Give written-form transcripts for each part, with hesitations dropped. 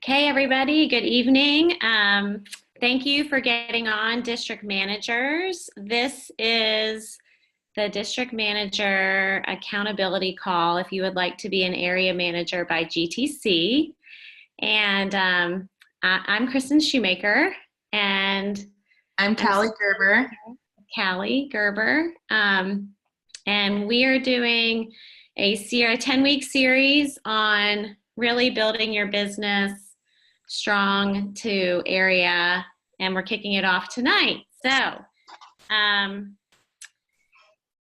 Okay, everybody, good evening. Thank you for getting on, district managers. This is the district manager accountability call if you would like to be an area manager by GTC. And I'm Kristen Shoemaker, and I'm Callie Gerber. Callie Gerber. And we are doing a 10-week series on really building your business strong to area, and we're kicking it off tonight. So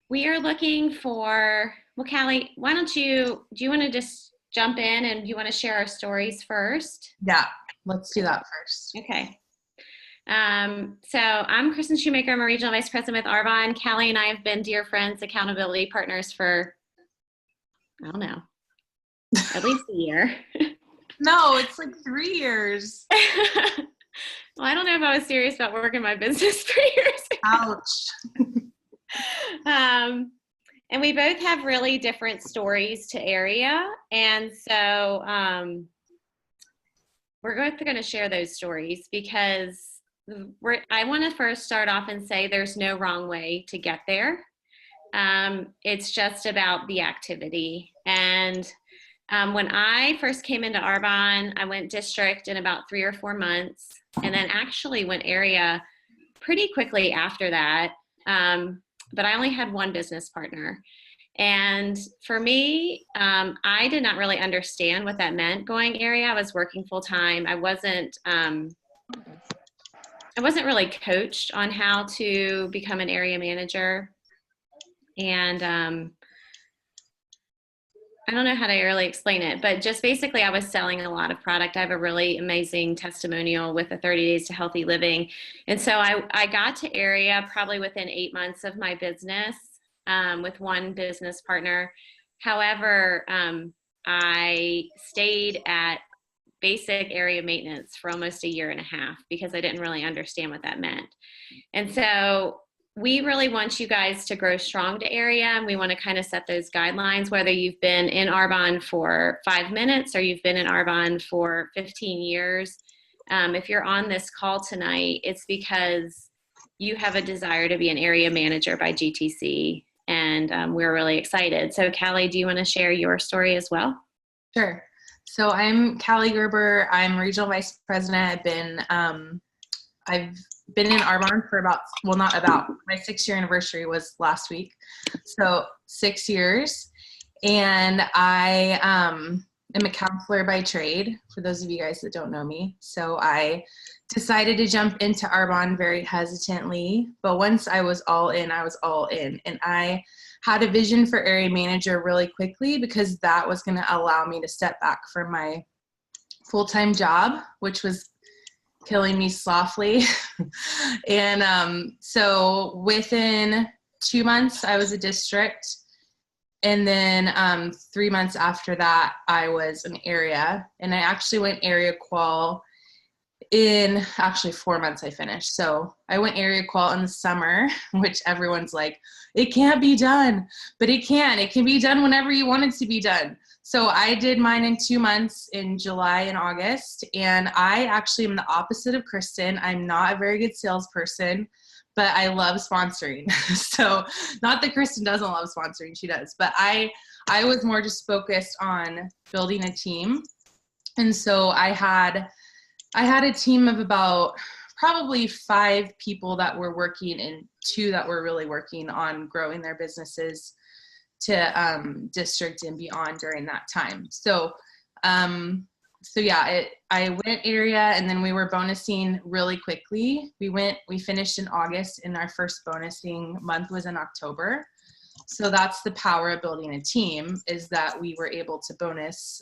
we are looking for, well, Callie, do you want to just jump in and you want to share our stories first? Yeah, let's do that first. Okay. So I'm Kristen Shoemaker. I'm a regional vice president with Arbonne. Callie and I have been dear friends, accountability partners for, I don't know, at least a year. No, it's like 3 years. Well, I don't know if I was serious about working my business 3 years ago. Ouch. And we both have really different stories to area. And so we're both going to share those stories because I want to first start off and say there's no wrong way to get there. It's just about the activity. And when I first came into Arbonne, I went district in about 3 or 4 months, and then actually went area pretty quickly after that. But I only had one business partner. And for me, I did not really understand what that meant going area. I was working full time. I wasn't really coached on how to become an area manager. And I don't know how to really explain it, but just basically I was selling a lot of product. I have a really amazing testimonial with the 30 Days to Healthy Living. And so I got to area probably within 8 months of my business with one business partner. However, I stayed at basic area maintenance for almost 1.5 years because I didn't really understand what that meant. And so we really want you guys to grow strong to area, and we want to kind of set those guidelines, whether you've been in Arbonne for 5 minutes or you've been in Arbonne for 15 years. If you're on this call tonight, it's because you have a desire to be an area manager by GTC, and we're really excited. So Callie, do you want to share your story as well? Sure. So I'm Callie Gerber. I'm regional vice president. I've been in Arbonne for my 6-year anniversary was last week. So 6 years. And I am a counselor by trade, for those of you guys that don't know me. So I decided to jump into Arbonne very hesitantly, but once I was all in, I was all in. And I had a vision for area manager really quickly because that was going to allow me to step back from my full-time job, which was killing me softly. And so within 2 months, I was a district. And then 3 months after that, I was an area. And I actually went area qual in 4 months I finished. So I went area qual in the summer, which everyone's like, it can't be done. But it can. It can be done whenever you want it to be done. So I did mine in 2 months in July and August, and I actually am the opposite of Kristen. I'm not a very good salesperson, but I love sponsoring. So not that Kristen doesn't love sponsoring, she does, but I was more just focused on building a team. And so I had a team of about probably 5 people that were working and 2 that were really working on growing their businesses to district and beyond during that time. So yeah, I went area, and then we were bonusing really quickly. We finished in August, and our first bonusing month was in October. So that's the power of building a team, is that we were able to bonus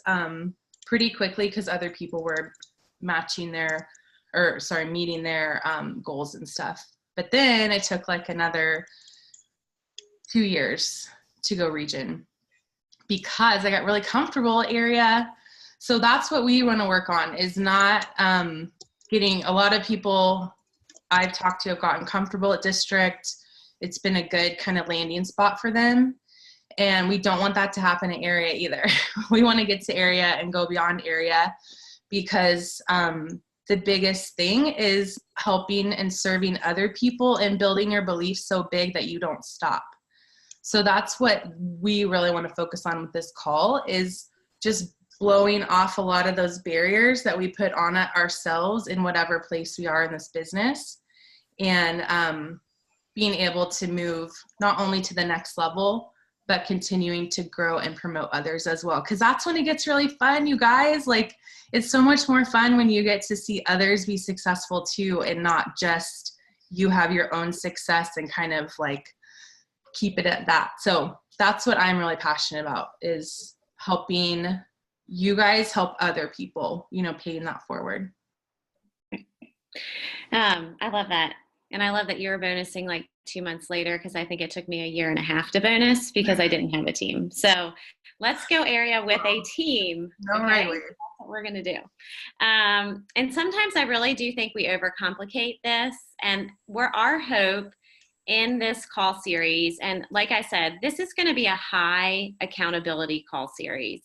pretty quickly because other people were meeting their goals and stuff. But then it took like another 2 years to go region because I got really comfortable area. So that's what we want to work on, is not getting a lot of people I've talked to have gotten comfortable at district. It's been a good kind of landing spot for them. And we don't want that to happen in area either. We want to get to area and go beyond area, because the biggest thing is helping and serving other people and building your beliefs so big that you don't stop. So that's what we really want to focus on with this call, is just blowing off a lot of those barriers that we put on it ourselves in whatever place we are in this business, and being able to move not only to the next level, but continuing to grow and promote others as well. Because that's when it gets really fun, you guys. Like, it's so much more fun when you get to see others be successful too, and not just you have your own success and kind of like keep it at that. So that's what I'm really passionate about, is helping you guys help other people, you know, paying that forward. I love that. And I love that you're bonusing like 2 months later, because I think it took me 1.5 years to bonus because I didn't have a team. So let's go area with a team. No, okay? really. That's what we're going to do. And sometimes I really do think we overcomplicate this, and our hope in this call series, and like I said, this is going to be a high accountability call series.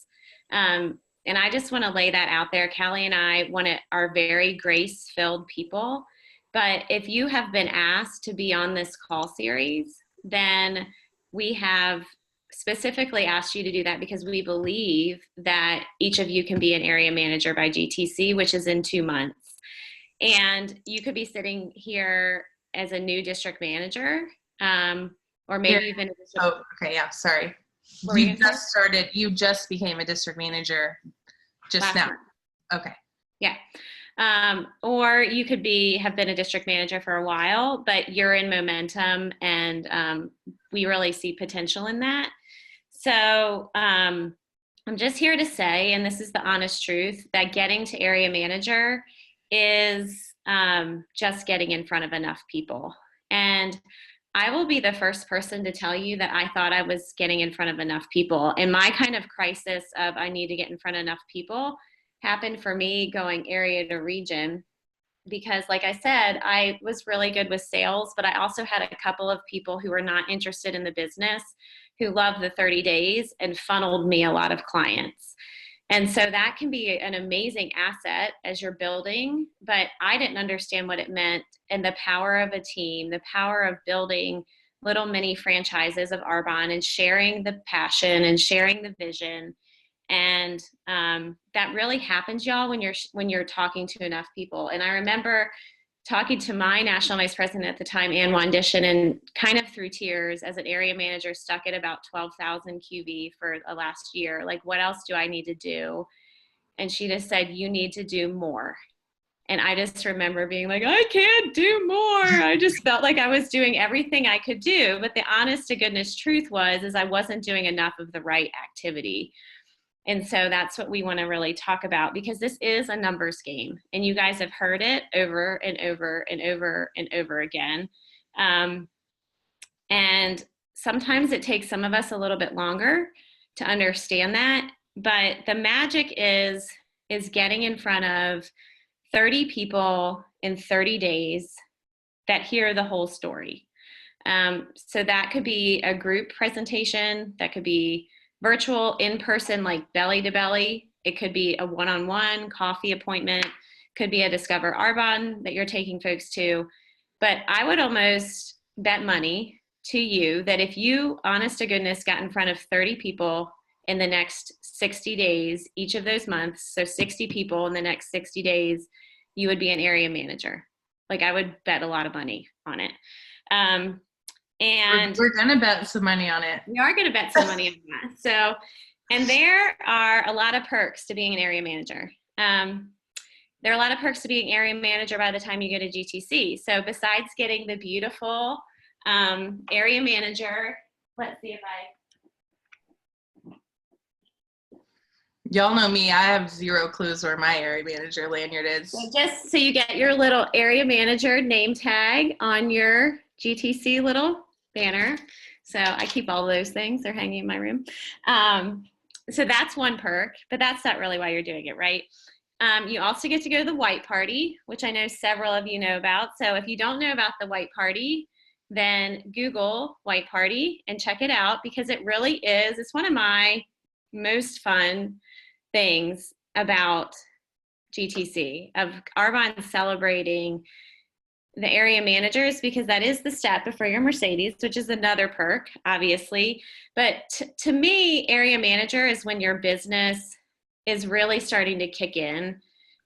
And I just want to lay that out there. Callie and I are very grace-filled people. But if you have been asked to be on this call series, then we have specifically asked you to do that because we believe that each of you can be an area manager by GTC, which is in 2 months. And you could be sitting here as a new district manager, or maybe even a district. Oh, okay, yeah, sorry. You just became a district manager just now. Month. Okay. Yeah. Or you could have been a district manager for a while, but you're in momentum, and we really see potential in that. So I'm just here to say, and this is the honest truth, that getting to area manager is just getting in front of enough people. And I will be the first person to tell you that I thought I was getting in front of enough people. And my kind of crisis of I need to get in front of enough people happened for me going area to region, because like I said, I was really good with sales, but I also had a couple of people who were not interested in the business, who loved the 30 days and funneled me a lot of clients. And so that can be an amazing asset as you're building, but I didn't understand what it meant, and the power of a team, the power of building little mini franchises of Arbonne and sharing the passion and sharing the vision. And that really happens, y'all, when you're talking to enough people. And I remember talking to my national vice president at the time, Ann Wandishin, and kind of through tears, as an area manager stuck at about 12,000 QV for the last year. Like, what else do I need to do? And she just said, you need to do more. And I just remember being like, I can't do more. I just felt like I was doing everything I could do. But the honest to goodness truth is I wasn't doing enough of the right activity. And so that's what we want to really talk about, because this is a numbers game, and you guys have heard it over and over and over and over again. And sometimes it takes some of us a little bit longer to understand that, but the magic is getting in front of 30 people in 30 days that hear the whole story. So that could be a group presentation, that could be virtual, in-person, like belly to belly. It could be a one-on-one coffee appointment, could be a Discover Arbonne that you're taking folks to. But I would almost bet money to you that if you, honest to goodness, got in front of 30 people in the next 60 days, each of those months, so 60 people in the next 60 days, you would be an area manager. Like, I would bet a lot of money on it. And we're going to bet some money on it. We are going to bet some money on that. So, and there are a lot of perks to being an area manager. There are a lot of perks to being area manager by the time you go to GTC. So besides getting the beautiful area manager, let's see if Y'all know me. I have zero clues where my area manager lanyard is. So just so you get your little area manager name tag on your GTC little banner. So I keep all those things. They're hanging in my room. So that's one perk, but that's not really why you're doing it, right? You also get to go to the white party, which I know several of you know about. So if you don't know about the white party, then Google white party and check it out, because it really is. It's one of my most fun things about GTC, of Arbonne celebrating the area managers, because that is the step before your Mercedes, which is another perk, obviously. But to me, area manager is when your business is really starting to kick in,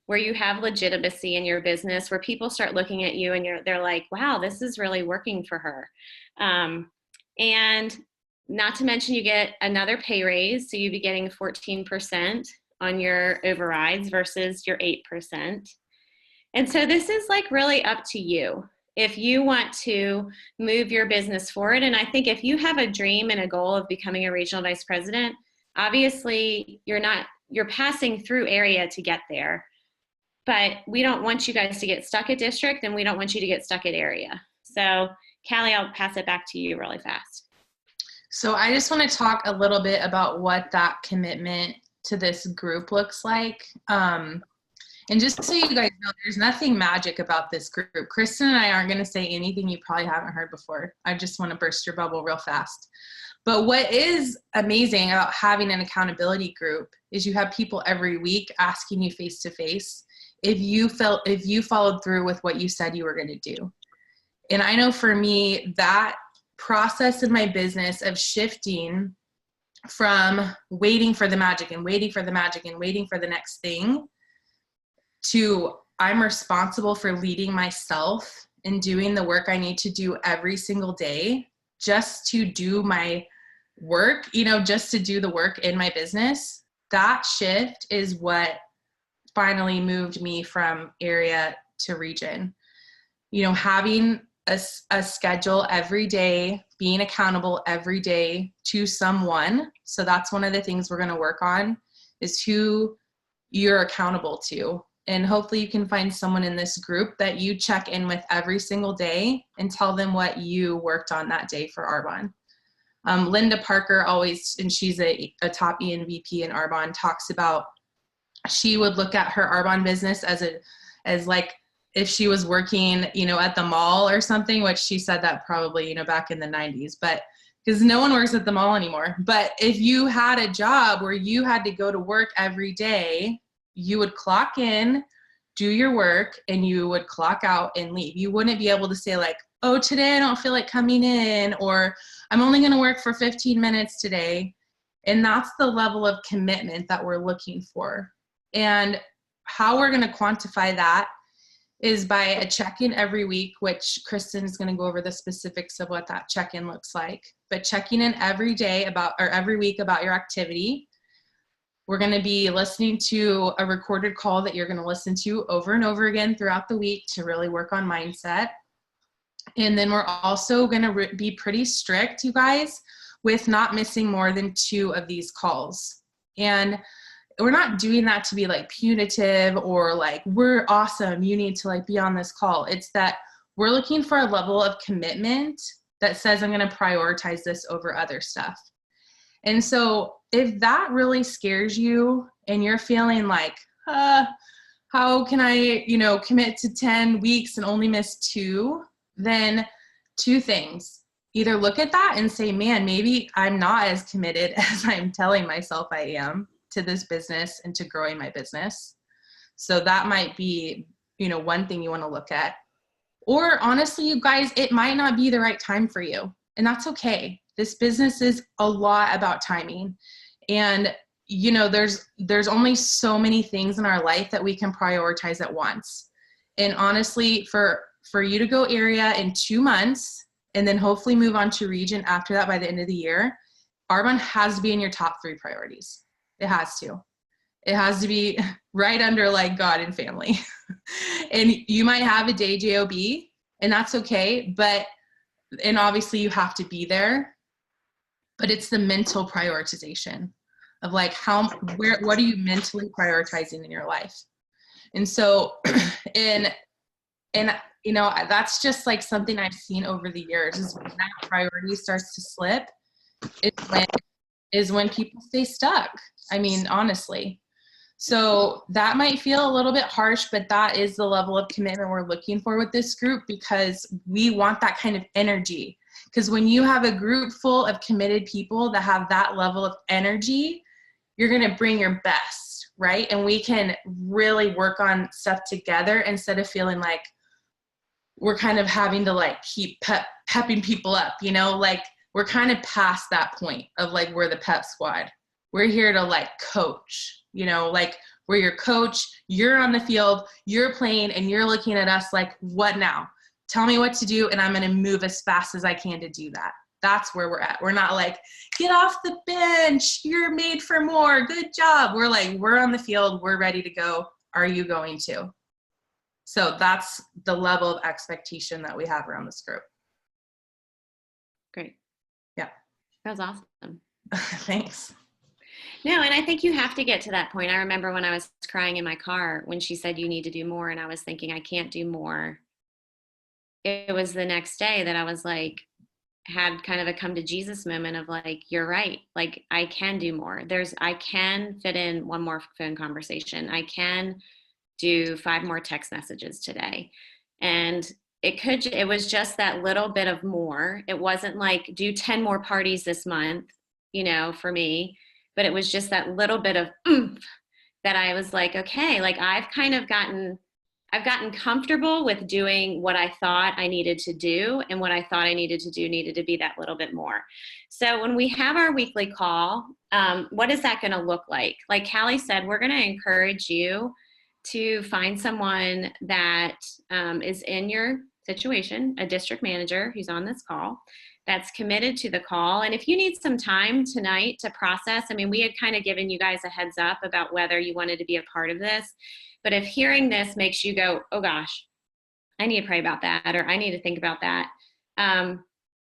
where you have legitimacy in your business, where people start looking at you and they're like, wow, this is really working for her. And not to mention you get another pay raise. So you'd be getting 14% on your overrides versus your 8%. And so this is like really up to you if you want to move your business forward. And I think if you have a dream and a goal of becoming a regional vice president, obviously you're passing through area to get there. But we don't want you guys to get stuck at district, and we don't want you to get stuck at area. So Callie, I'll pass it back to you really fast. So I just want to talk a little bit about what that commitment to this group looks like. And just so you guys know, there's nothing magic about this group. Kristen and I aren't going to say anything you probably haven't heard before. I just want to burst your bubble real fast. But what is amazing about having an accountability group is you have people every week asking you face to face if you followed through with what you said you were going to do. And I know for me, that process in my business of shifting from waiting for the magic and waiting for the magic and waiting for the next thing to I'm responsible for leading myself and doing the work I need to do every single day just to do my work, just to do the work in my business. That shift is what finally moved me from area to region. Having a schedule every day, being accountable every day to someone. So that's one of the things we're going to work on, is who you're accountable to. And hopefully you can find someone in this group that you check in with every single day and tell them what you worked on that day for Arbonne. Linda Parker always, and she's a top ENVP in Arbonne, talks about she would look at her Arbonne business as like if she was working, at the mall or something, which she said that probably, back in the 90s, but because no one works at the mall anymore. But if you had a job where you had to go to work every day, you would clock in, do your work, and you would clock out and leave. You wouldn't be able to say like, oh, today I don't feel like coming in, or I'm only going to work for 15 minutes today. And that's the level of commitment that we're looking for. And how we're going to quantify that is by a check-in every week, which Kristen is going to go over the specifics of what that check-in looks like. But checking in every week about your activity. We're going to be listening to a recorded call that you're going to listen to over and over again throughout the week to really work on mindset. And then we're also going to be pretty strict, you guys, with not missing more than 2 of these calls. And we're not doing that to be like punitive or like, we're awesome, you need to like be on this call. It's that we're looking for a level of commitment that says I'm going to prioritize this over other stuff. And so if that really scares you and you're feeling like, how can I, commit to 10 weeks and only miss 2, then 2 things. Either look at that and say, man, maybe I'm not as committed as I'm telling myself I am to this business and to growing my business. So that might be, one thing you want to look at. Or honestly, you guys, it might not be the right time for you, and that's okay. This business is a lot about timing. And, there's only so many things in our life that we can prioritize at once. And honestly, for you to go area in 2 months and then hopefully move on to region after that by the end of the year, Arbonne has to be in your top 3 priorities. It has to. It has to be right under like God and family. And you might have a day job, and that's okay. And obviously you have to be there, but it's the mental prioritization of like what are you mentally prioritizing in your life? And so, that's just like something I've seen over the years, is when that priority starts to slip is when people stay stuck. I mean, honestly. So that might feel a little bit harsh, but that is the level of commitment we're looking for with this group, because we want that kind of energy. Because when you have a group full of committed people that have that level of energy, you're going to bring your best, right? And we can really work on stuff together instead of feeling like we're kind of having to like keep pepping people up, you know, like we're kind of past that point of like, we're the pep squad. We're here to like coach, you know, like we're your coach, you're on the field, you're playing, and you're looking at us like, what now? Tell me what to do, and I'm going to move as fast as I can to do that. That's where we're at. We're not like, get off the bench, you're made for more, good job. We're like, we're on the field, we're ready to go. Are you going to? So that's the level of expectation that we have around this group. Great. Yeah. That was awesome. Thanks. No, and I think you have to get to that point. I remember when I was crying in my car when she said you need to do more, and I was thinking I can't do more. It was the next day that I was like, had kind of a come to Jesus moment of like, you're right. Like I can do more. I can fit in one more phone conversation. I can do 5 more text messages today. And it was just that little bit of more. It wasn't like do 10 more parties this month, you know, for me, but it was just that little bit of oomph that I was like, okay, like I've gotten comfortable with doing what I thought I needed to do, and what I thought I needed to do needed to be that little bit more. So when we have our weekly call, what is that going to look like? Like Callie said, we're going to encourage you to find someone that is in your situation, a district manager who's on this call, that's committed to the call. And if you need some time tonight to process, I mean, we had kind of given you guys a heads up about whether you wanted to be a part of this. But if hearing this makes you go, oh gosh, I need to pray about that, or I need to think about that,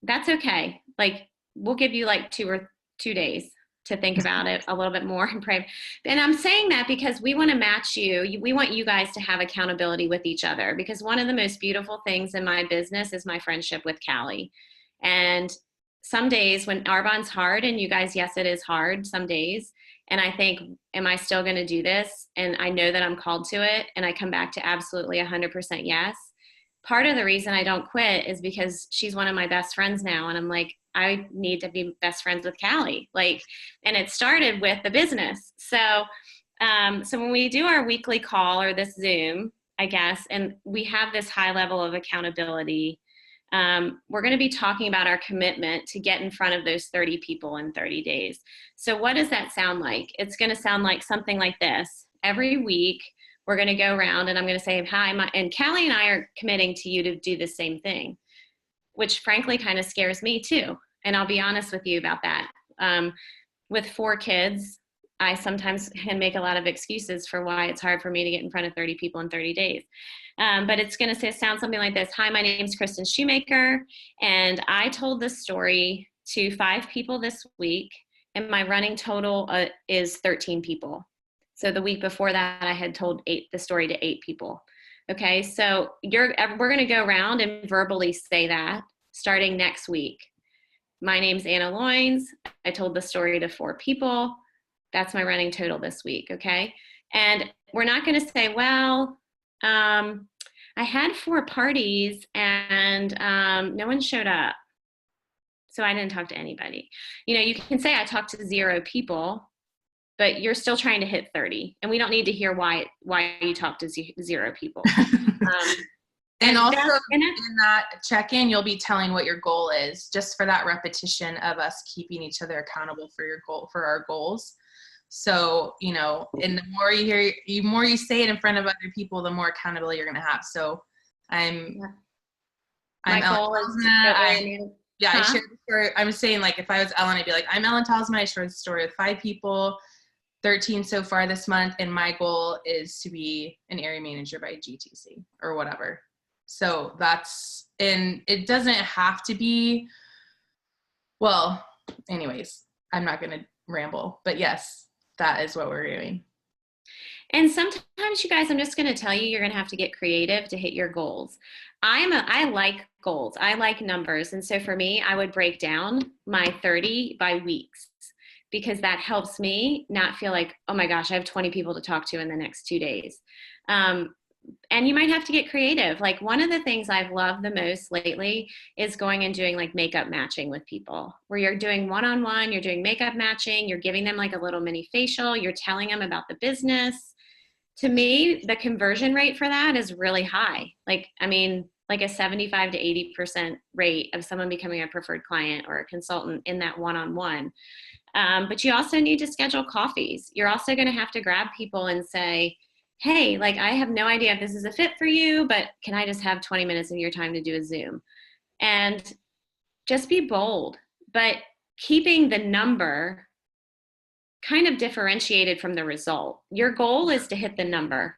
that's okay. Like we'll give you like 2 days to think about it a little bit more and pray. And I'm saying that because we want to match you. We want you guys to have accountability with each other, because one of the most beautiful things in my business is my friendship with Callie. And some days when Arbonne's hard, and you guys, yes, it is hard some days. And I think, am I still going to do this? And I know that I'm called to it. And I come back to absolutely 100% yes. Part of the reason I don't quit is because she's one of my best friends now. And I'm like, I need to be best friends with Callie. Like, and it started with the business. So when we do our weekly call, or this Zoom, I guess, and we have this high level of accountability, we're going to be talking about our commitment to get in front of those 30 people in 30 days. So what does that sound like? It's going to sound like something like this. Every week, we're going to go around and I'm going to say, hi, and Callie and I are committing to you to do the same thing, which frankly kind of scares me too. And I'll be honest with you about that. With 4 kids, I sometimes can make a lot of excuses for why it's hard for me to get in front of 30 people in 30 days. But it's going to sound something like this. Hi, my name is Kristen Shoemaker, and I told this story to 5 people this week, and my running total is 13 people. So the week before that, I had told the story to 8 people. Okay, so we're going to go around and verbally say that starting next week. My name's Anna Loins. I told the story to 4 people. That's my running total this week, okay? And we're not going to say, well, I had 4 parties and no one showed up, so I didn't talk to anybody. You know, you can say I talked to 0 people, but you're still trying to hit 30, and we don't need to hear why you talked to 0 people. And also in that check-in, you'll be telling what your goal is, just for that repetition of us keeping each other accountable for our goals. So, you know, and the more you hear, the more you say it in front of other people, the more accountability you're going to have. So I'm Ellen Talsma. I shared the story. I'm saying, like, if I was Ellen, I'd be like, I'm Ellen Talsma. I shared the story with 5 people, 13 so far this month. And my goal is to be an area manager by GTC or whatever. So and it doesn't have to be, well, anyways, I'm not going to ramble, but yes, that is what we're doing. And sometimes, you guys, I'm just going to tell you, you're going to have to get creative to hit your goals. I like goals. I like numbers. And so for me, I would break down my 30 by weeks, because that helps me not feel like, oh my gosh, I have 20 people to talk to in the next 2 days. and you might have to get creative. Like one of the things I've loved the most lately is going and doing like makeup matching with people, where you're doing one-on-one, you're doing makeup matching, you're giving them like a little mini facial, you're telling them about the business. To me, the conversion rate for that is really high. Like, I mean, like a 75 to 80% rate of someone becoming a preferred client or a consultant in that one-on-one. But you also need to schedule coffees. You're also going to have to grab people and say, hey, like I have no idea if this is a fit for you, but can I just have 20 minutes of your time to do a Zoom? And just be bold, but keeping the number kind of differentiated from the result. Your goal is to hit the number.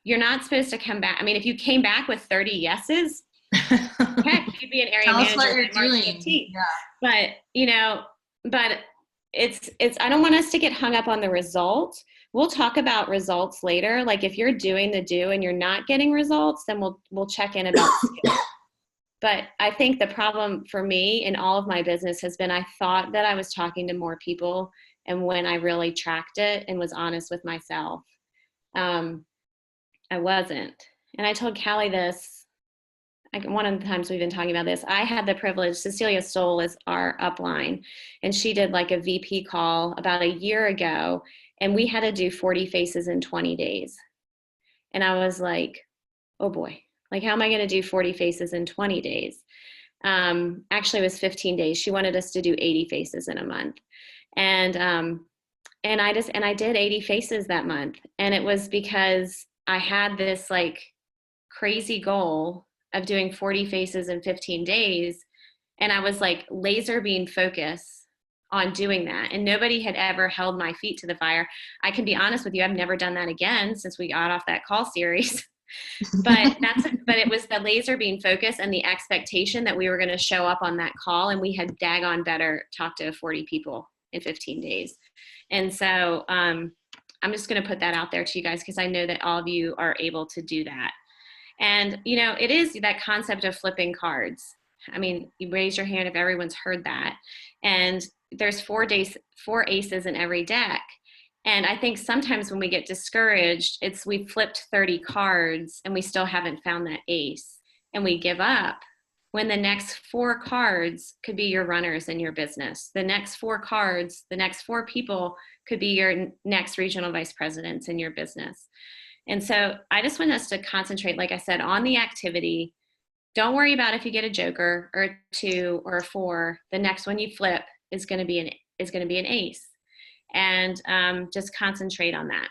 You're not supposed to come back. I mean, if you came back with 30 yeses, heck, you'd be an area Tell us manager what you're by March doing. 15th. Yeah. But, you know, but it's, I don't want us to get hung up on the result. We'll talk about results later. Like if you're doing the do and you're not getting results, then we'll check in about skill. But I think the problem for me in all of my business has been I thought that I was talking to more people, and when I really tracked it and was honest with myself, I wasn't. And I told Callie this, one of the times we've been talking about this, I had the privilege, Cecilia Stoll is our upline, and she did like a VP call about a year ago, and we had to do 40 faces in 20 days. And I was like, oh boy, like how am I going to do 40 faces in 20 days? Actually, it was 15 days. She wanted us to do 80 faces in a month. And I did 80 faces that month. And it was because I had this like crazy goal of doing 40 faces in 15 days. And I was like laser beam focused on doing that. And nobody had ever held my feet to the fire. I can be honest with you, I've never done that again since we got off that call series. But it was the laser beam focus and the expectation that we were going to show up on that call, and we had daggone better talk to 40 people in 15 days. And so I'm just going to put that out there to you guys because I know that all of you are able to do that. And, you know, it is that concept of flipping cards. I mean, you raise your hand if everyone's heard that. And there's 4 aces in every deck. And I think sometimes when we get discouraged, it's we've flipped 30 cards and we still haven't found that ace and we give up, when the next 4 cards could be your runners in your business. The next 4 cards, the next 4 people could be your next regional vice presidents in your business. And so I just want us to concentrate, like I said, on the activity. Don't worry about if you get a joker or a 2 or a 4. The next one you flip is going to be an ace. And just concentrate on that.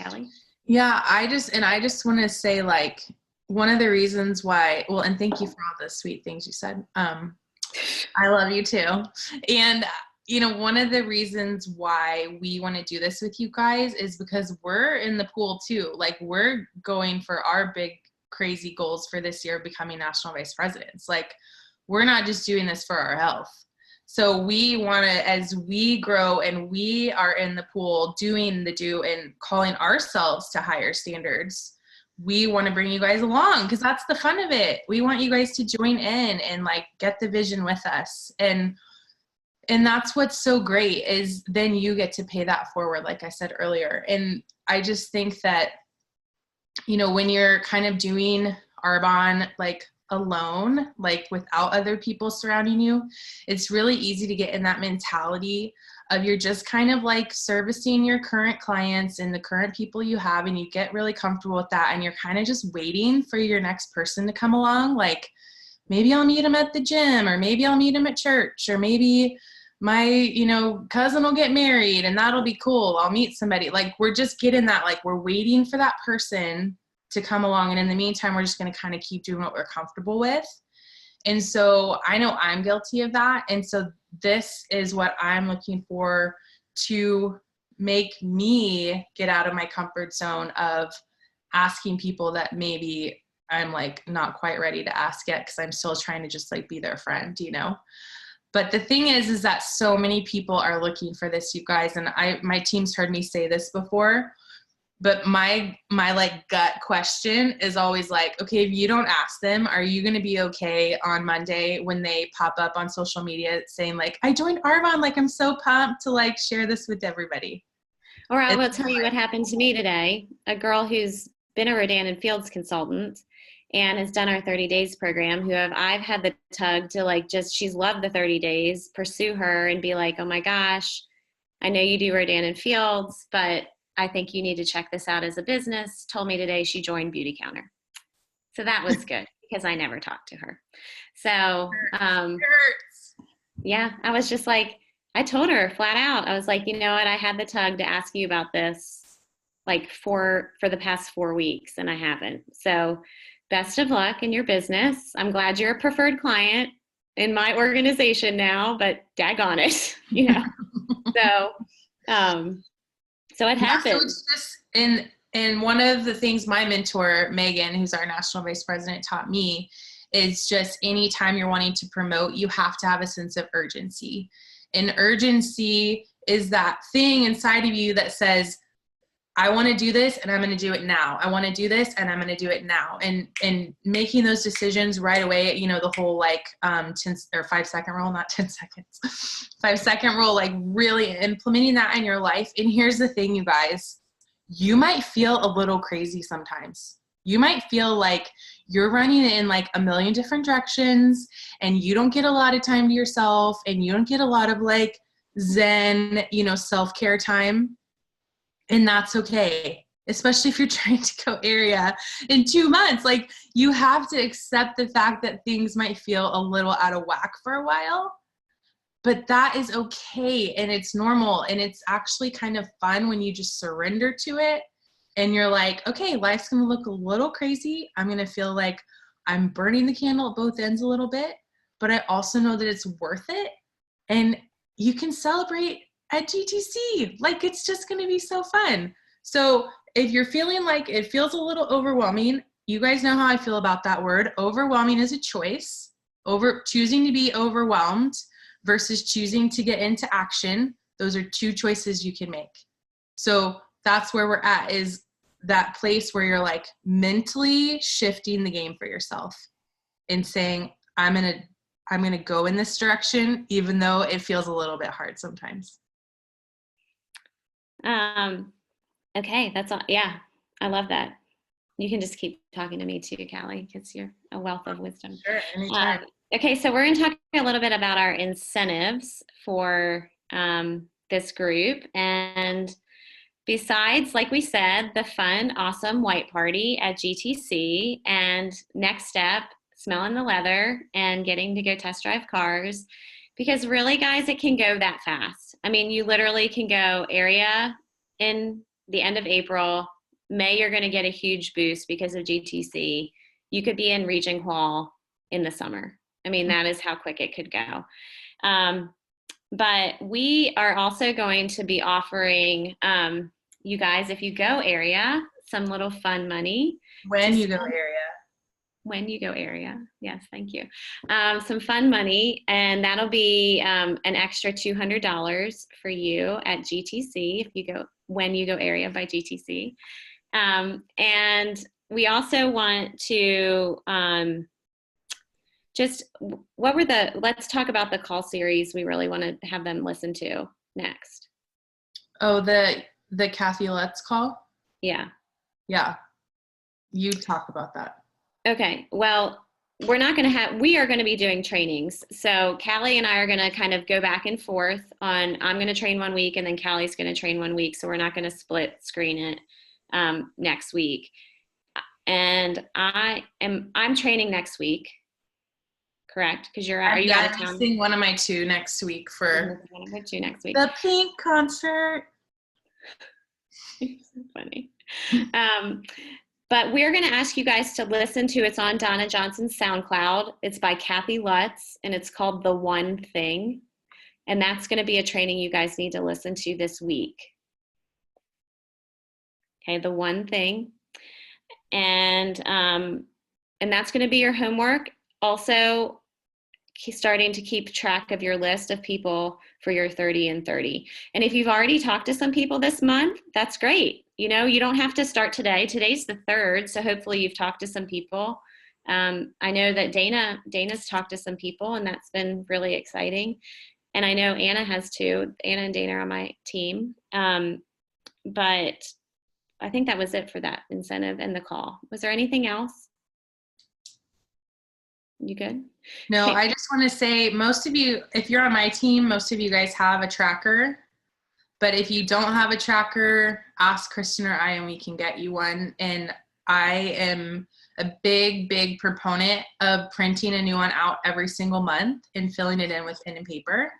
Callie? Yeah, I just want to say, like, one of the reasons why, well, and thank you for all the sweet things you said. I love you too. And, you know, one of the reasons why we want to do this with you guys is because we're in the pool too. Like, we're going for our big, crazy goals for this year, becoming national vice presidents. Like, we're not just doing this for our health. So we want to, as we grow and we are in the pool doing the do and calling ourselves to higher standards, we want to bring you guys along because that's the fun of it. We want you guys to join in and like get the vision with us. And that's what's so great is then you get to pay that forward, like I said earlier. And I just think that, you know, when you're kind of doing Arbonne, like alone, like without other people surrounding you, it's really easy to get in that mentality of you're just kind of like servicing your current clients and the current people you have, and you get really comfortable with that, and you're kind of just waiting for your next person to come along. Like, maybe I'll meet him at the gym, or maybe I'll meet him at church, or maybe my, you know, cousin will get married and that'll be cool. I'll meet somebody. Like, we're just getting that, like, we're waiting for that person to come along. And in the meantime, we're just going to kind of keep doing what we're comfortable with. And so I know I'm guilty of that. And so this is what I'm looking for to make me get out of my comfort zone of asking people that maybe I'm like not quite ready to ask yet, because I'm still trying to just like be their friend, you know? But the thing is that so many people are looking for this, you guys. And my team's heard me say this before, but my like gut question is always like, okay, if you don't ask them, are you going to be okay on Monday when they pop up on social media saying like, I joined Arbonne, like I'm so pumped to like share this with everybody? Or I will tell you what happened to me today. A girl who's been a Rodan and Fields consultant and has done our 30 days program, I've had the tug to like, she's loved the 30 days, pursue her and be like, oh my gosh, I know you do Rodan and Fields, but I think you need to check this out as a business. Told me today she joined Beauty Counter. So that was good because I never talked to her. So, yeah, I was just like, I told her flat out, I was like, you know what? I had the tug to ask you about this like for the past 4 weeks and I haven't. So best of luck in your business. I'm glad you're a preferred client in my organization now, but daggone it, you know? So, so it happened. So it's just and one of the things my mentor, Megan, who's our national vice president, taught me is just anytime you're wanting to promote, you have to have a sense of urgency. And urgency is that thing inside of you that says, I want to do this and I'm going to do it now. I want to do this and I'm going to do it now. And making those decisions right away, you know, the whole like 10 or 5-second rule, not 10 seconds, 5-second rule, like really implementing that in your life. And here's the thing, you guys, you might feel a little crazy sometimes. You might feel like you're running in like a million different directions and you don't get a lot of time to yourself and you don't get a lot of like Zen, you know, self-care time. And that's okay, especially if you're trying to go area in 2 months. Like, you have to accept the fact that things might feel a little out of whack for a while, but that is okay. And it's normal. And it's actually kind of fun when you just surrender to it. And you're like, okay, life's going to look a little crazy. I'm going to feel like I'm burning the candle at both ends a little bit, but I also know that it's worth it. And you can celebrate at GTC. Like, it's just going to be so fun. So if you're feeling like it feels a little overwhelming, you guys know how I feel about that word. Overwhelming is a choice. Choosing to be overwhelmed versus choosing to get into action. Those are two choices you can make. So that's where we're at, is that place where you're like mentally shifting the game for yourself and saying, I'm going to go in this direction, even though it feels a little bit hard sometimes. Okay, that's all. Yeah, I love that. You can just keep talking to me too, Callie, because you're a wealth of wisdom. Sure, anytime. Okay, so we're going to talk a little bit about our incentives for this group. And besides, like we said, the fun, awesome white party at GTC, and next step, smelling the leather and getting to go test drive cars. Because really, guys, it can go that fast. I mean, you literally can go area in the end of April. May, you're going to get a huge boost because of GTC. You could be in Region Qual in the summer. I mean, that is how quick it could go. But we are also going to be offering you guys, if you go area, some little fun money. When you go area. When you go area. Yes, thank you. Some fun money, and that'll be an extra $200 for you at GTC when you go area by GTC. And we also want to let's talk about the call series we really want to have them listen to next. Oh, the Kathy Let's call? Yeah. Yeah. You talk about that. Okay. Well, we are going to be doing trainings. So Callie and I are going to kind of go back and forth on, I'm going to train 1 week and then Callie's going to train 1 week. So we're not going to split screen it next week. And I'm training next week. Correct? Because are you out of town? I'm missing one of my two next week for the Pink concert. So funny. But we're going to ask you guys to listen to, it's on Donna Johnson's SoundCloud. It's by Kathy Lutz, and it's called The One Thing. And that's going to be a training you guys need to listen to this week. Okay, The One Thing. And that's going to be your homework. Also, starting to keep track of your list of people for your 30 and 30. And if you've already talked to some people this month, that's great. You know, you don't have to start today. Today's the 3rd, so hopefully you've talked to some people. I know that Dana's talked to some people, and that's been really exciting. And I know Anna has too. Anna and Dana are on my team. But I think that was it for that incentive and the call. Was there anything else? You good? No, Okay. I just want to say most of you, if you're on my team, most of you guys have a tracker. But if you don't have a tracker, ask Kristen or I and we can get you one. And I am a big, big proponent of printing a new one out every single month and filling it in with pen and paper.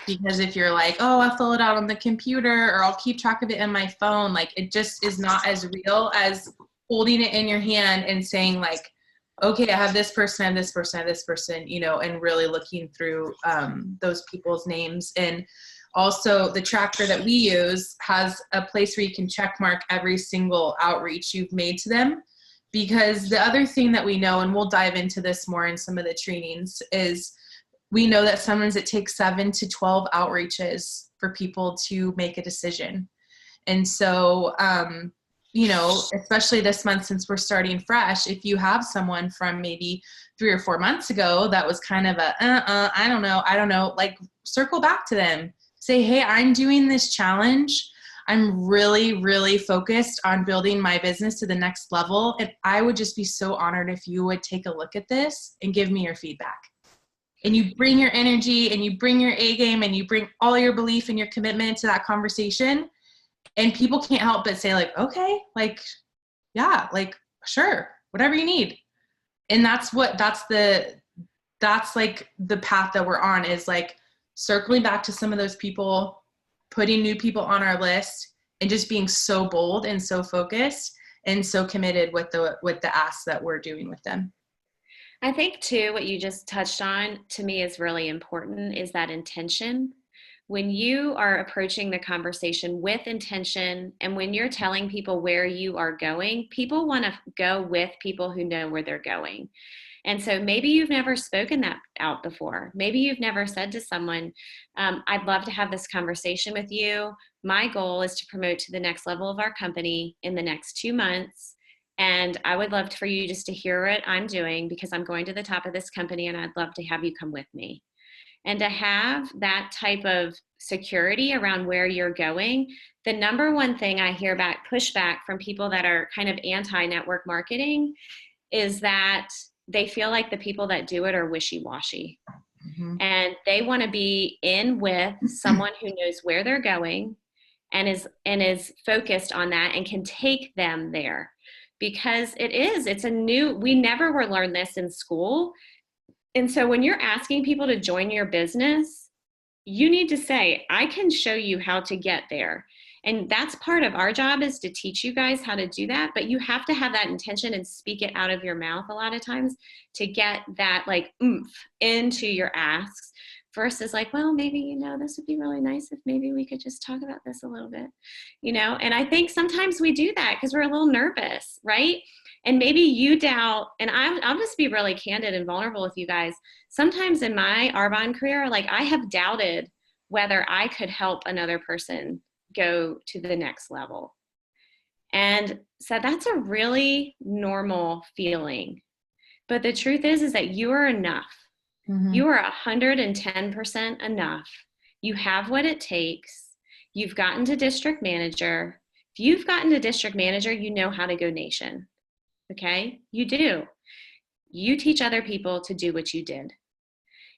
Because if you're like, oh, I'll fill it out on the computer or I'll keep track of it in my phone, like it just is not as real as holding it in your hand and saying like, okay, I have this person, I have this person, I have this person, you know, and really looking through those people's names. And also the tracker that we use has a place where you can check mark every single outreach you've made to them. Because the other thing that we know, and we'll dive into this more in some of the trainings, is we know that sometimes it takes 7 to 12 outreaches for people to make a decision. And so, you know, especially this month since we're starting fresh, if you have someone from maybe 3 or 4 months ago that was kind of a, I don't know, like circle back to them. Say, hey, I'm doing this challenge. I'm really, really focused on building my business to the next level. And I would just be so honored if you would take a look at this and give me your feedback. And you bring your energy and you bring your A game and you bring all your belief and your commitment to that conversation. And people can't help but say like, okay, like, yeah, like, sure, whatever you need. And that's like the path that we're on, is like circling back to some of those people, putting new people on our list, and just being so bold and so focused and so committed with the asks that we're doing with them. I think too, what you just touched on to me is really important, is that intention. When you are approaching the conversation with intention, and when you're telling people where you are going, people want to go with people who know where they're going. And so maybe you've never spoken that out before. Maybe you've never said to someone, I'd love to have this conversation with you. My goal is to promote to the next level of our company in the next 2 months. And I would love for you just to hear what I'm doing, because I'm going to the top of this company and I'd love to have you come with me. And to have that type of security around where you're going, the number one thing I hear pushback from people that are kind of anti-network marketing is that they feel like the people that do it are wishy-washy. Mm-hmm. And they want to be in with someone who knows where they're going and is focused on that and can take them there. Because we never were learned this in school. And so when you're asking people to join your business, you need to say, I can show you how to get there. And that's part of our job, is to teach you guys how to do that. But you have to have that intention and speak it out of your mouth a lot of times to get that like oomph into your asks, versus like, well, maybe, this would be really nice if maybe we could just talk about this a little bit, and I think sometimes we do that because we're a little nervous, right? And maybe you doubt, and I'll just be really candid and vulnerable with you guys. Sometimes in my Arbonne career, like I have doubted whether I could help another person go to the next level. And so that's a really normal feeling. But the truth is that you are enough. Mm-hmm. You are 110% enough. You have what it takes. You've gotten to district manager. If you've gotten to district manager, you know how to go nation. Okay? You do. You teach other people to do what you did.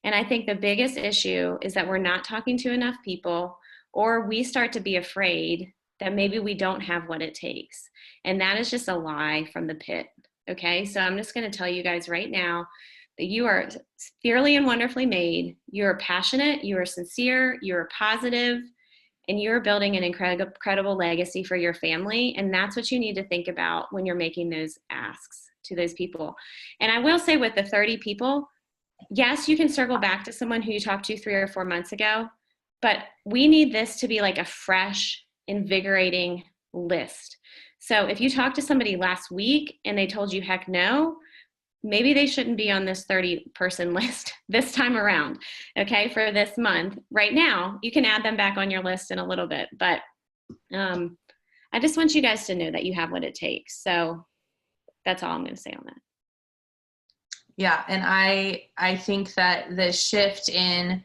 And I think the biggest issue is that we're not talking to enough people, or we start to be afraid that maybe we don't have what it takes. And that is just a lie from the pit. Okay? So I'm just going to tell you guys right now that you are fearfully and wonderfully made. You're passionate, you are sincere, you're positive, and you're building an incredible legacy for your family. And that's what you need to think about when you're making those asks to those people. And I will say, with the 30 people, yes, you can circle back to someone who you talked to 3 or 4 months ago, but we need this to be like a fresh, invigorating list. So if you talked to somebody last week and they told you heck no, maybe they shouldn't be on this 30-person list this time around, okay, for this month. Right now, you can add them back on your list in a little bit, but I just want you guys to know that you have what it takes. So that's all I'm going to say on that. Yeah, and I think that the shift in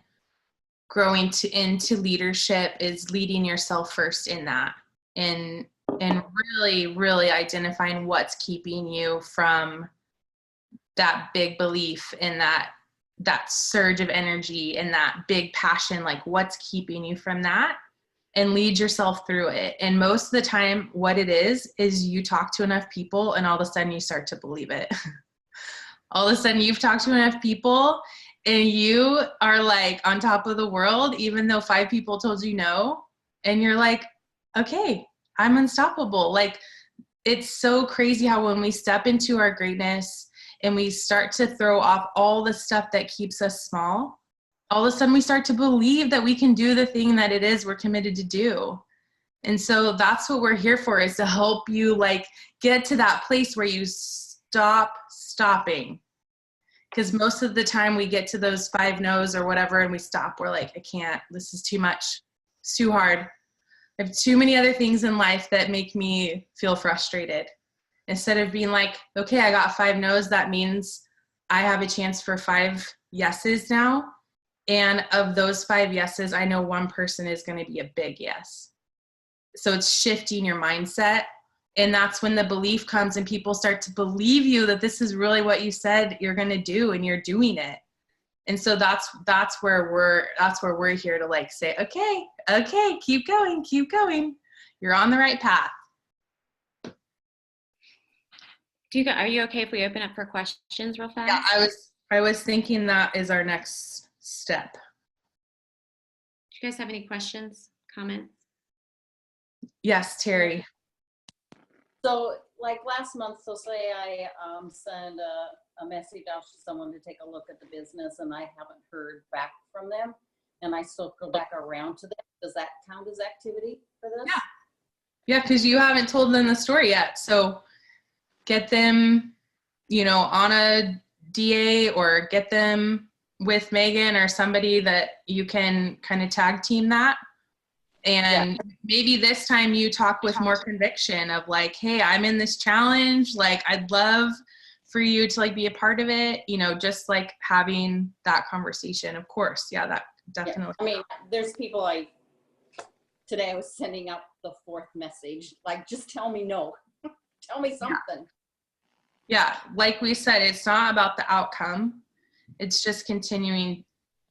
growing into leadership is leading yourself first in that. And and really, really identifying what's keeping you from that big belief in that surge of energy and that big passion, like what's keeping you from that, and lead yourself through it. And most of the time what it is you talk to enough people and all of a sudden you start to believe it. All of a sudden you've talked to enough people and you are like on top of the world, even though 5 people told you no. And you're like, okay, I'm unstoppable. Like, it's so crazy how when we step into our greatness and we start to throw off all the stuff that keeps us small, all of a sudden we start to believe that we can do the thing that it is we're committed to do. And so that's what we're here for, is to help you like get to that place where you stop stopping. Because most of the time we get to those 5 no's or whatever and we stop. We're like, I can't, this is too much. It's too hard. I have too many other things in life that make me feel frustrated. Instead of being like, okay, I got 5 no's, that means I have a chance for 5 yeses now. And of those 5 yeses, I know one person is going to be a big yes. So it's shifting your mindset. And that's when the belief comes and people start to believe you that this is really what you said you're going to do, and you're doing it. And so that's where we're here to like say, okay, keep going. You're on the right path. Are you okay if we open up for questions real fast? Yeah, I was thinking that is our next step. Do you guys have any questions, comments? Yes, Terry. So like last month, so say I send a message out to someone to take a look at the business and I haven't heard back from them and I still go back around to them. Does that count as activity for this? Yeah, because you haven't told them the story yet. So get them, on a DA, or get them with Megan or somebody that you can kind of tag team that. And maybe this time you talk with more conviction of like, hey, I'm in this challenge. Like, I'd love for you to like be a part of it, just like having that conversation. Of course. Yeah, that definitely. Yeah. I mean, there's people today I was sending out the 4th message, like, just tell me no, tell me something. Yeah. Like we said, it's not about the outcome. It's just continuing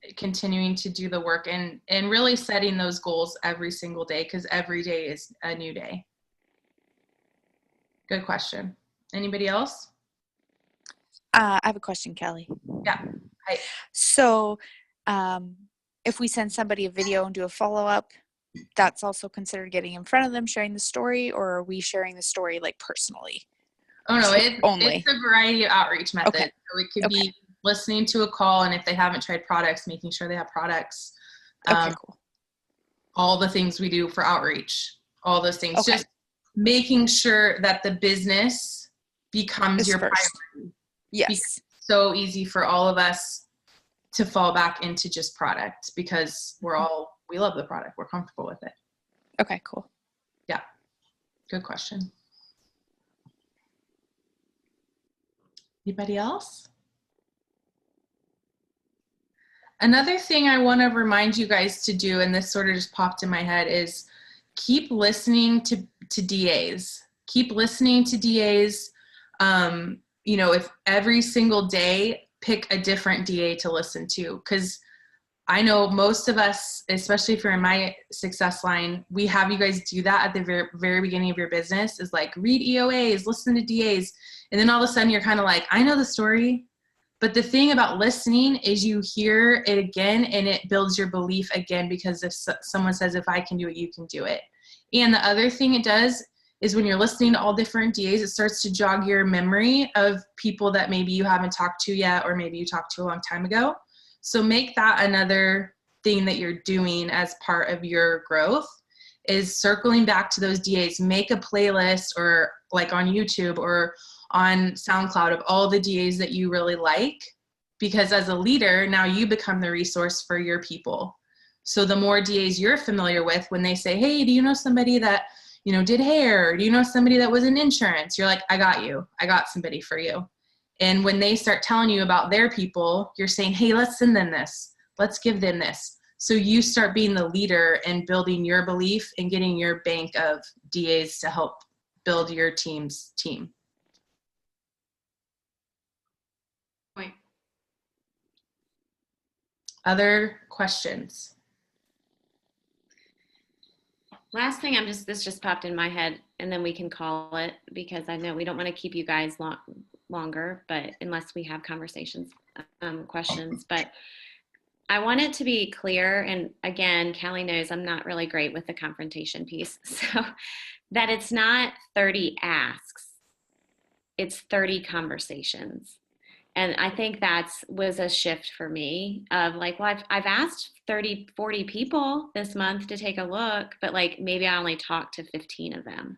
to do the work and really setting those goals every single day, because every day is a new day. Good question. Anybody else? I have a question, Kelly. Yeah. Hi. So if we send somebody a video and do a follow-up, that's also considered getting in front of them, sharing the story, or are we sharing the story like personally? Oh no, it's a variety of outreach methods. Okay. So it could be listening to a call, and if they haven't tried products, making sure they have products. Okay, cool. All the things we do for outreach, all those things. Okay. Just making sure that the business becomes your priority. Yes. Because it's so easy for all of us to fall back into just product, because we love the product. We're comfortable with it. Okay, cool. Yeah. Good question. Anybody else? Another thing I want to remind you guys to do, and this sort of just popped in my head, is keep listening to DAs. Keep listening to DAs. If every single day, pick a different DA to listen to. Because I know most of us, especially if you're in my success line, we have you guys do that at the very, very beginning of your business, is like read EOAs, listen to DAs. And then all of a sudden you're kind of like, I know the story. But the thing about listening is you hear it again and it builds your belief again, because if someone says, if I can do it, you can do it. And the other thing it does is when you're listening to all different DAs, it starts to jog your memory of people that maybe you haven't talked to yet, or maybe you talked to a long time ago. So make that another thing that you're doing as part of your growth, is circling back to those DAs. Make a playlist, or like on YouTube or on SoundCloud, of all the DAs that you really like, because as a leader, now you become the resource for your people. So the more DAs you're familiar with, when they say, hey, do you know somebody that, did hair? Or do you know somebody that was in insurance? You're like, I got you. I got somebody for you. And when they start telling you about their people, you're saying, hey, let's send them this. Let's give them this. So you start being the leader and building your belief and getting your bank of DAs to help build your team's team. Point. Other questions? Last thing, this just popped in my head, and then we can call it, because I know we don't want to keep you guys longer, but unless we have conversations, questions. But I want it to be clear, and again, Callie knows I'm not really great with the confrontation piece, so that it's not 30 asks, it's 30 conversations. And I think was a shift for me of like, well, I've asked 30, 40 people this month to take a look, but like maybe I only talked to 15 of them.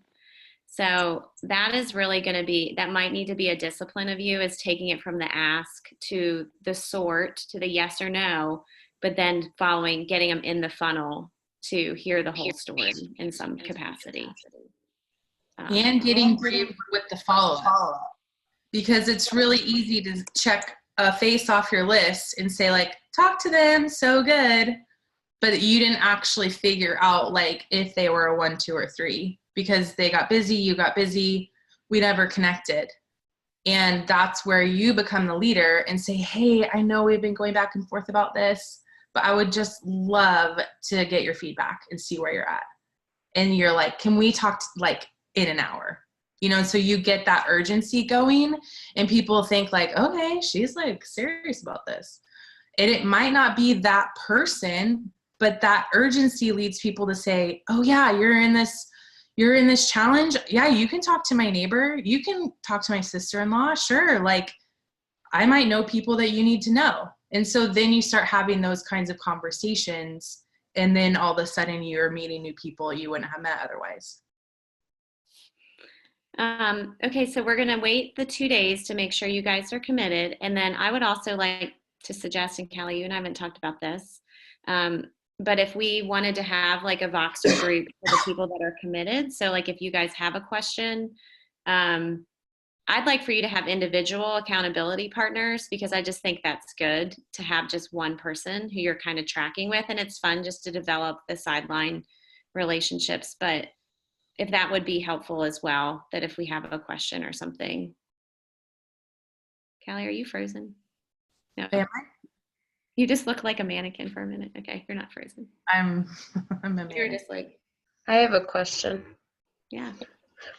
So that is really going to be, that might need to be a discipline of you, is taking it from the ask to the sort, to the yes or no, but then getting them in the funnel to hear the whole story in some capacity. And getting brave with the follow-up. Because it's really easy to check a face off your list and say like, talk to them, so good. But you didn't actually figure out like if they were a 1, 2, or 3, because they got busy, you got busy, we never connected. And that's where you become the leader and say, hey, I know we've been going back and forth about this, but I would just love to get your feedback and see where you're at. And you're like, can we talk like in an hour? You know, so you get that urgency going and people think like, okay, she's like serious about this. And it might not be that person, but that urgency leads people to say, oh yeah, you're in this challenge. Yeah, you can talk to my neighbor. You can talk to my sister-in-law. Sure. Like I might know people that you need to know. And so then you start having those kinds of conversations. And then all of a sudden you're meeting new people you wouldn't have met otherwise. Okay, so we're going to wait the 2 days to make sure you guys are committed. And then I would also like to suggest, and Callie, you and I haven't talked about this, but if we wanted to have like a Voxer group for the people that are committed. So like if you guys have a question, I'd like for you to have individual accountability partners, because I just think that's good to have just one person who you're kind of tracking with. And it's fun just to develop the sideline relationships. But if that would be helpful as well, that if we have a question or something. Callie, are you frozen? No. Am I? You just look like a mannequin for a minute. Okay, you're not frozen. I'm a man. You're just like, I have a question. yeah.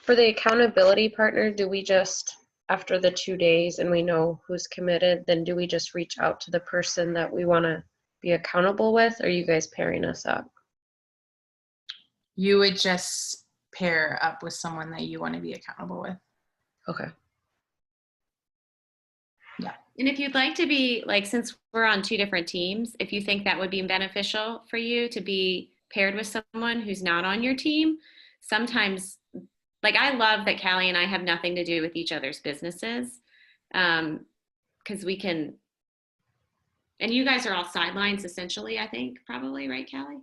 For the accountability partner, do we just, after the 2 days and we know who's committed, then do we just reach out to the person that we want to be accountable with? Or are you guys pairing us up? You would just pair up with someone that you want to be accountable with. Okay. Yeah. And if you'd like to be, like, since we're on 2 different teams, if you think that would be beneficial for you to be paired with someone who's not on your team, sometimes, like, I love that Callie and I have nothing to do with each other's businesses, because we can, and you guys are all sidelines essentially, I think, probably, right, Callie?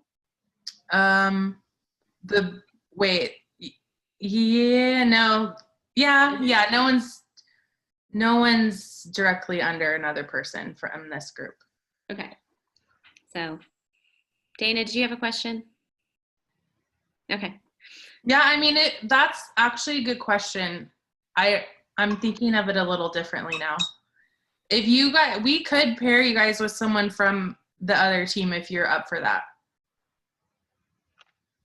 No one's directly under another person from this group. Okay. So, Dana, do you have a question? Okay. Yeah, I mean, that's actually a good question. I'm thinking of it a little differently now. If you guys, we could pair you guys with someone from the other team if you're up for that.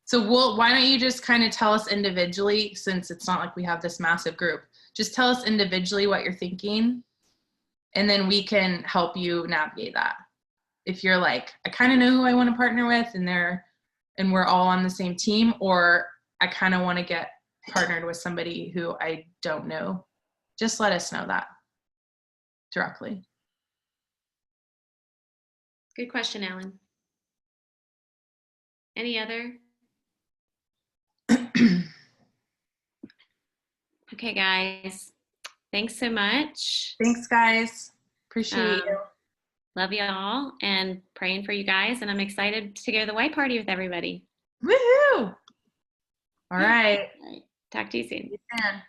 So why don't you just kind of tell us individually, since it's not like we have this massive group, just tell us individually what you're thinking, and then we can help you navigate that. If you're like, I kind of know who I want to partner with and we're all on the same team, or I kind of want to get partnered with somebody who I don't know, just let us know that directly. Good question, Alan. Any other? Okay, guys. Thanks so much. Thanks, guys. Appreciate you. Love you all and praying for you guys. And I'm excited to go to the white party with everybody. Woohoo! All right. All right. Talk to you soon. See you soon.